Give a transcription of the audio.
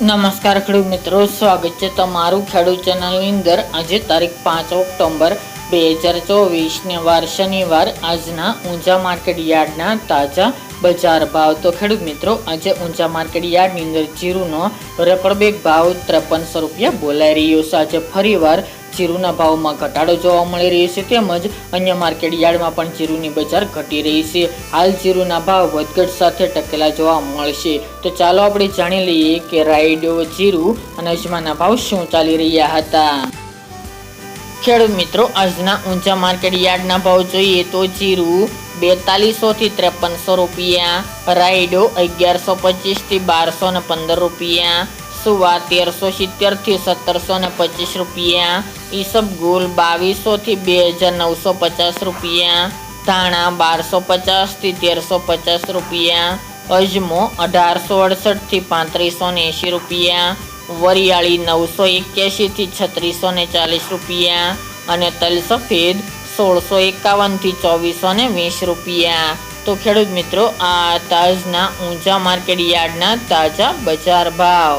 નમસ્કાર ખેડૂત મિત્રો, સ્વાગત છે તમારું ખેડૂત ચેનલની અંદર। આજે તારીખ 5 ઓક્ટોબર 2024 વાર શનિવાર આજના ઊંઝા માર્કેટ યાર્ડના તાજા બજાર ભાવ। તો ખેડૂત મિત્રો, આજે ઊંઝા માર્કેટ યાર્ડની અંદર જીરુનો રેકોર્ડ બેગ ભાવ 5300 રૂપિયા બોલાઈ રહ્યો છે। આજે ફરીવાર જીરુના ભાવમાં ઘટાડો જોવા મળી રહ્યો છે, તેમજ અન્ય માર્કેટ યાર્ડમાં પણ જીરુની બજાર ઘટી રહી છે। હાલ જીરુના ભાવ વધઘટ સાથે ટકેલા જોવા મળશે। તો ચાલો આપણે જાણી લઈએ કે રાયડો, જીરુ અને અજમાના ભાવ શું ચાલી રહ્યા હતા। ખેડૂત મિત્રો, આજના ઊંઝા માર્કેટ યાર્ડના ભાવ જોઈએ તો જીરુ 4200 થી 5300 રૂપિયા, રાયડો 1125 થી 1215 રૂપિયા, સુવા 1370 થી 1725 રૂપિયા, ઈસબગુલ 2200 થી 2950 રૂપિયા, ધાણા 1250 થી 1350 રૂપિયા, અજમો 1868 થી 3580 રૂપિયા, વરિયાળી 981 થી 3640 રૂપિયા અને તલ સફેદ 1651 થી 2420 રૂપિયા। તો ખેડૂત મિત્રો, આ તાજના ઊંઝા માર્કેટ યાર્ડના તાજા બજાર ભાવ।